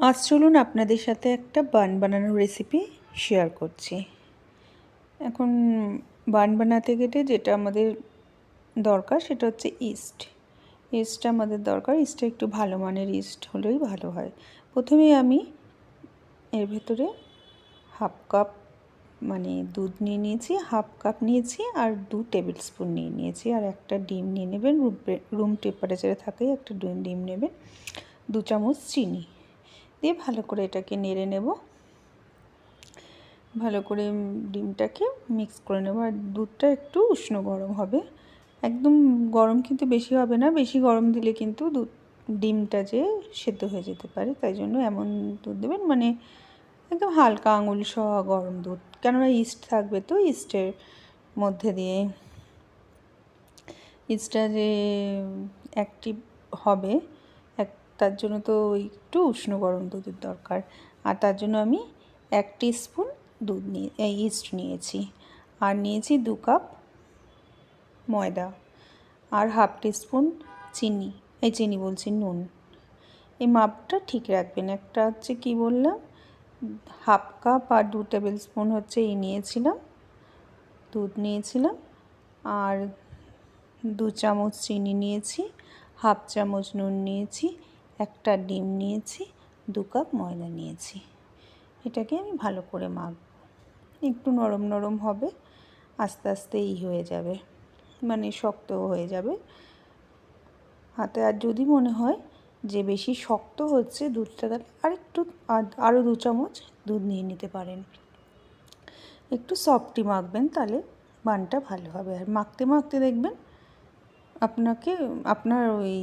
আজ চলুন আপনাদের সাথে একটা বান বানানোর রেসিপি শেয়ার করছি। এখন বান বানাতে গেলে যেটা আমাদের দরকার সেটা হচ্ছে ইস্টটা আমাদের দরকার। ইস্টটা একটু ভালো মানের ইস্ট হলেই ভালো হয়। প্রথমে আমি এর ভেতরে হাফ কাপ দুধ নিয়ে নিয়েছি, হাফ কাপ নিয়েছি আর 2 টেবিল স্পুন নিয়ে নিয়েছি। আর একটা ডিম নিয়ে নেবেন, রুম টেম্পারেচারে থাকাই একটা ডিম নেবেন, 2 চামচ চিনি দিয়ে ভালো করে এটাকে নেড়ে নেব। ভালো করে ডিমটাকে মিক্স করে নেব। আর দুধটা একটু উষ্ণ গরম হবে, একদম গরম কিন্তু বেশি হবে না। বেশি গরম দিলে কিন্তু ডিমটা যে সেদ্ধ হয়ে যেতে পারে, তাই জন্য এমন দুধ দেবেন একদম হালকা আঙুল সহ গরম দুধ, কেননা ইস্ট থাকবে তো ইস্টের মধ্যে দিয়ে ইস্টটা যে অ্যাক্টিভ হবে তার জন্য তো একটু উষ্ণ গরম দুধের দরকার। আর তার জন্য আমি 1 টিস্পুন ইস্ট নিয়েছি। আর নিয়েছি 2 কাপ ময়দা আর হাফ টিস্পুন নুন। এই মাপটা ঠিক রাখবেন। একটা হচ্ছে কি বললাম, হাফ কাপ আর 2 টেবিল স্পুন হচ্ছে দুধ নিয়েছিলাম। আর 2 চামচ চিনি নিয়েছি, হাফ চামচ নুন নিয়েছি, একটা ডিম নিয়েছি, 2 কাপ ময়দা নিয়েছি। এটাকে আমি ভালো করে মাখব। একটু নরম নরম হবে, আস্তে আস্তে হয়ে যাবে, শক্ত হয়ে যাবে হাতে। আর যদি মনে হয় যে বেশি শক্ত হচ্ছে দুধটা, তাহলে আরও 2 চামচ দুধ নিয়ে নিতে পারেন। একটু সফটই মাখবেন, তাহলে বানটা ভালো হবে। আর মাখতে মাখতে দেখবেন আপনার ওই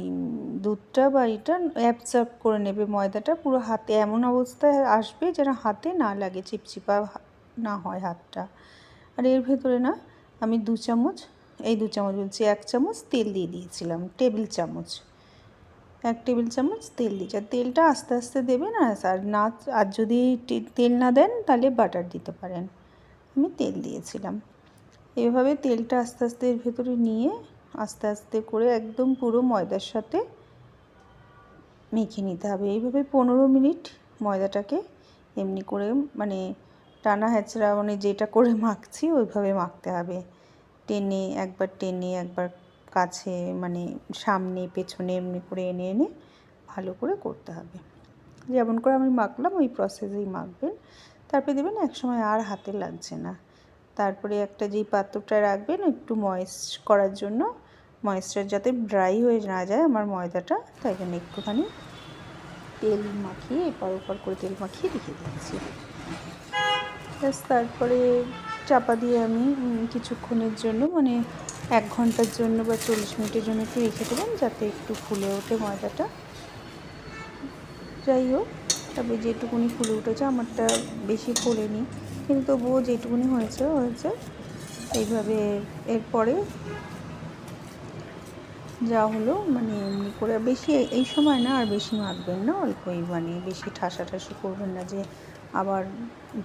দুধটা বা এটা অ্যাবজর্ব করে নেবে ময়দাটা পুরো হাতে, এমন অবস্থায় আসবে যেন হাতে না লাগে, চিপচিপা না হয় হাতটা। আর এর ভেতরে আমি 1 চামচ তেল দিয়ে দিয়েছিলাম, 1 টেবিল চামচ তেল দিয়েছি। আর তেলটা আস্তে আস্তে দেবেন। আর যদি তেল না দেন তাহলে বাটার দিতে পারেন। আমি তেল দিয়েছিলাম। এভাবে তেলটা আস্তে আস্তে এর ভেতরে নিয়ে আস্তে আস্তে করে একদম পুরো ময়দার সাথে মেখে নিতে হবে। এইভাবে 15 মিনিট ময়দাটাকে এমনি করে টানা হেঁচড়া যেটা করে মাখছি ওইভাবে মাখতে হবে। টেনে একবার কাছে সামনে পেছনে এমনি করে এনে এনে ভালো করে করতে হবে। যেমন করে আমি মাখলাম ওই প্রসেসেই মাখবেন। তারপরে দেবেন একসময় আর হাতে লাগছে না। তারপরে একটা যেই পাত্রটা রাখবেন একটু ময়েস্ট করার জন্য, ময়েশ্চার যাতে ড্রাই হয়ে না যায় আমার ময়দাটা, তাই জন্য একটুখানি তেল মাখিয়ে এপার ওপার করে তেল মাখিয়ে রেখে দিচ্ছি। তারপরে চাপা দিয়ে আমি কিছুক্ষণের জন্য 1 ঘন্টার জন্য বা 40 মিনিটের জন্য একটু রেখে দেবেন, যাতে একটু ফুলে ওঠে ময়দাটা। যাই হোক, তবে যেটুকুনি ফুলে উঠেছে, আমারটা বেশি ফোলেনি, কিন্তু তবুও যেটুকুনি হয়েছে। এইভাবে এরপরে যা হলো এমনি করে বেশি এই সময় না আর বেশি মাখবেন না, অল্পই বেশি ঠাসাঠাসি করবেন না যে আবার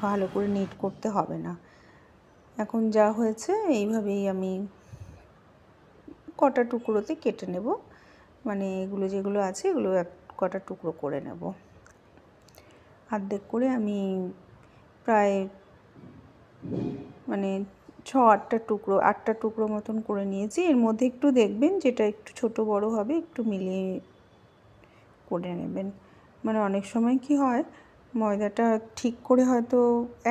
ভালো করে নিট করতে হবে না। এখন যা হয়েছে এইভাবেই আমি কটা টুকরোতে কেটে নেব, এগুলো যেগুলো আছে এগুলো কটা টুকরো করে নেব। অর্ধেক করে আমি প্রায় 8টা টুকরো মতন করে নিয়েছি। এর মধ্যে একটু দেখবেন যেটা একটু ছোট বড় হবে একটু মিলিয়ে করে নেবেন। অনেক সময় কি হয়, ময়দাটা ঠিক করে হয়তো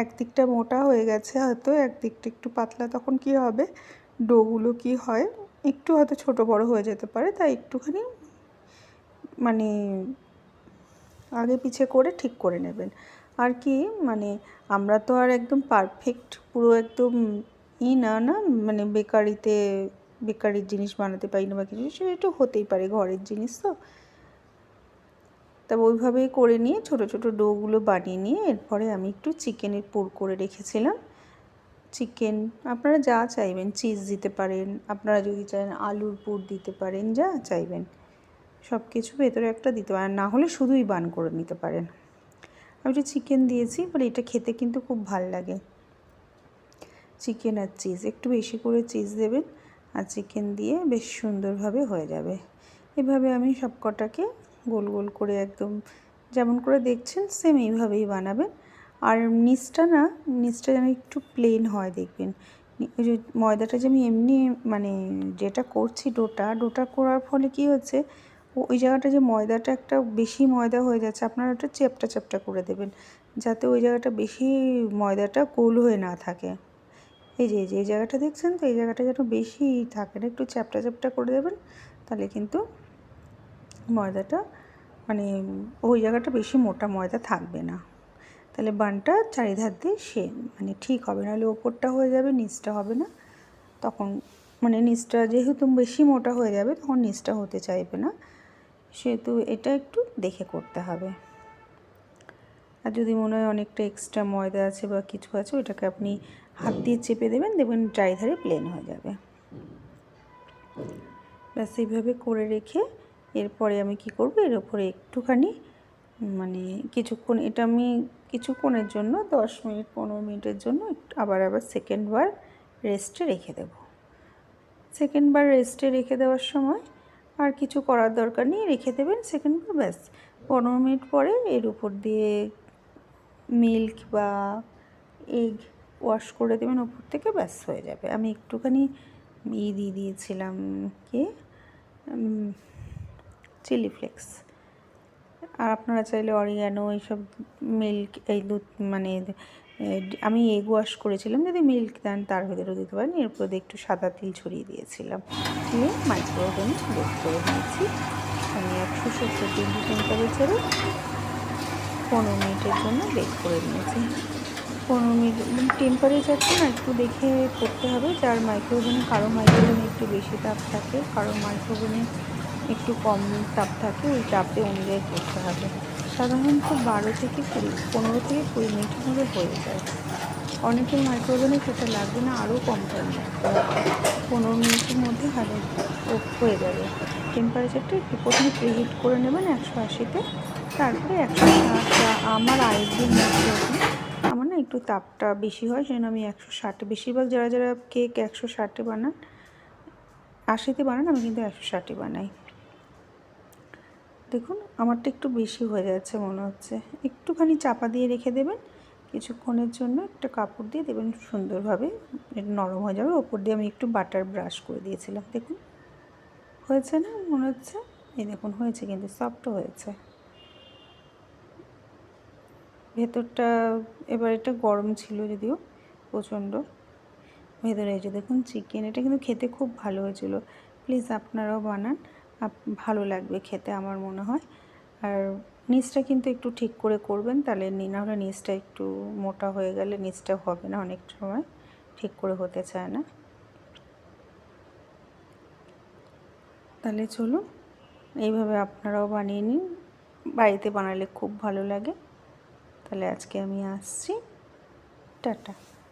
একদিকটা মোটা হয়ে গেছে, হয়তো একদিকটা একটু পাতলা, তখন কি হবে ডোগুলো কি হয় একটু হয়তো ছোট বড় হয়ে যেতে পারে। তাই একটুখানি আগে পিছে করে ঠিক করে নেবেন। আর কি আমরা তো আর একদম পারফেক্ট পুরো একদম না বেকারির জিনিস বানাতে পারি না বা কিছু, সেটা একটু হতেই পারে, ঘরের জিনিস তো। তবে ওইভাবেই করে নিয়ে ছোট ছোট ডোগুলো বানিয়ে নিয়ে এরপরে আমি একটু চিকেনের পুর করে রেখেছিলাম। চিকেন আপনারা যা চাইবেন, চিজ দিতে পারেন, আপনারা যদি চান আলুর পুর দিতে পারেন, যা চাইবেন সব কিছু ভেতরে একটা দিতে পারেন, না হলে শুধুই বান করে নিতে পারেন। আমি একটু চিকেন দিয়েছি, এটা খেতে কিন্তু খুব ভালো লাগে। চিকেন আর চিজ একটু বেশি করে চিজ দেবেন, আর চিকেন দিয়ে বেশ সুন্দরভাবে হয়ে যাবে। এভাবে আমি সব কটাকে গোল গোল করে একদম যেমন করে দেখছেন সেম এইভাবেই বানাবেন। আর নিচটা যেন একটু প্লেন হয় দেখবেন। ওই যে ময়দাটা যে আমি এমনি মানে যেটা করছি ডোটা করার ফলে কী হচ্ছে, ওই জায়গাটা যে ময়দাটা একটা বেশি ময়দা হয়ে যাচ্ছে, আপনারা একটু চ্যাপ্টা করে দেবেন, যাতে ওই জায়গাটা বেশি ময়দাটা গোল হয়ে না থাকে। এই জায়গাটা দেখছেন তো, এই জায়গাটা যেন বেশি থাকে না, একটু চ্যাপ্টা করে দেবেন, তাহলে কিন্তু ময়দাটা মানে ওই জায়গাটা বেশি মোটা ময়দা থাকবে না। তাহলে বানটা চারিধার দিয়ে মানে ঠিক হবে, নাহলে ওপরটা হয়ে যাবে, নিচটা হবে না। তখন মানে নিচটা যেহেতু বেশি মোটা হয়ে যাবে, তখন নিচটা হতে চাইবে না, সেহেতু এটা একটু দেখে করতে হবে। আর যদি মনে হয় অনেকটা এক্সট্রা ময়দা আছে বা কিছু আছে, ওইটাকে আপনি হাত দিয়ে চেপে দেবেন, দেখবেন চারিধারে প্লেন হয়ে যাবে। ব্যাস এইভাবে করে রেখে এরপরে আমি কি করব, এর ওপরে একটুখানি মানে এটা আমি কিছুক্ষণের জন্য 10 মিনিট 15 মিনিটের জন্য আবার সেকেন্ডবার রেস্টে রেখে দেব। সেকেন্ডবার রেস্টে রেখে দেওয়ার সময় আর কিছু করার দরকার নেই, রেখে দেবেন সেকেন্ডবার, ব্যাস 15 মিনিট পরে এর উপর দিয়ে মিল্ক বা এগ ওয়াশ করে দেবেন ওপর থেকে, ব্যাস হয়ে যাবে। আমি একটুখানি দিয়ে দিয়েছিলাম চিলি ফ্লেক্স, আর আপনারা চাইলে অরিগ্যানো এইসব মিল্ক এই দুধ মানে আমি এগ ওয়াশ করেছিলাম, যদি মিল্ক দেন তার ভেতরেও দিতে পারেন। এরপর একটু সাদা তিল ছড়িয়ে দিয়েছিলাম, দিয়ে মাইক্রোওভেনে বেক করে নিয়েছি। আমি 170 ডিগ্রি টেম্পারেচারে 15 মিনিটের জন্য বেক করে নিয়েছি। 15 মিনিট টেম্পারেচারটা না একটু দেখে করতে হবে, যার মাইক্রোওভেনে, কারো মাইক্রোওভেনে একটু বেশি তাপ থাকে, কারো মাইক্রোওভেনে একটু কম তাপ থাকে, ওই তাপে অনুযায়ী করতে হবে। সাধারণত 15 থেকে 20 মিনিটের মধ্যে হয়ে যায়। অনেকের মাইক্রোওভেনে সেটা লাগবে না, আরও কম টাইম লাগতে হবে, 15 মিনিটের মধ্যে হয়ে যাবে। টেম্পারেচারটা একটু প্রথমে প্রিহিট করে নেবেন 180-তে, তারপরে 160। আমার আইডির মধ্যে আমার না একটু তাপটা বেশি হয়, সেজন্য আমি 160, বেশিরভাগ যারা কেক 160-এ বানান, 80-তে বানান, আমি কিন্তু 160-এ বানাই। দেখুন আমারটা একটু বেশি হয়ে যাচ্ছে মনে হচ্ছে, একটুখানি চাপা দিয়ে রেখে দেবেন কিছুক্ষণের জন্য, একটা কাপড় দিয়ে দেবেন, সুন্দরভাবে নরম হয়ে যাবে। ওপর দিয়ে আমি একটু বাটার ব্রাশ করে দিয়েছিলাম, দেখুন হয়েছে না মনে হচ্ছে, এই দেখুন হয়েছে, কিন্তু সফটও হয়েছে ভেতরটা। এবার এটা গরম ছিল যদিও প্রচণ্ড, ভেতরে এই যে দেখুন চিকেন, এটা কিন্তু খেতে খুব ভালো হয়েছিল। প্লিজ আপনারাও বানান, ভালো লাগবে খেতে আমার মনে হয়। আর নিচটা কিন্তু একটু ঠিক করে করবেন, তাহলে না হলে নিচটা একটু মোটা হয়ে গেলে নিচটা হবে না, অনেক সময় ঠিক করে হতে চায় না। তাহলে চলুন এইভাবে আপনারাও বানিয়ে নিন, বাড়িতে বানালে খুব ভালো লাগে। তাহলে আজকে আমি আসছি, টাটা।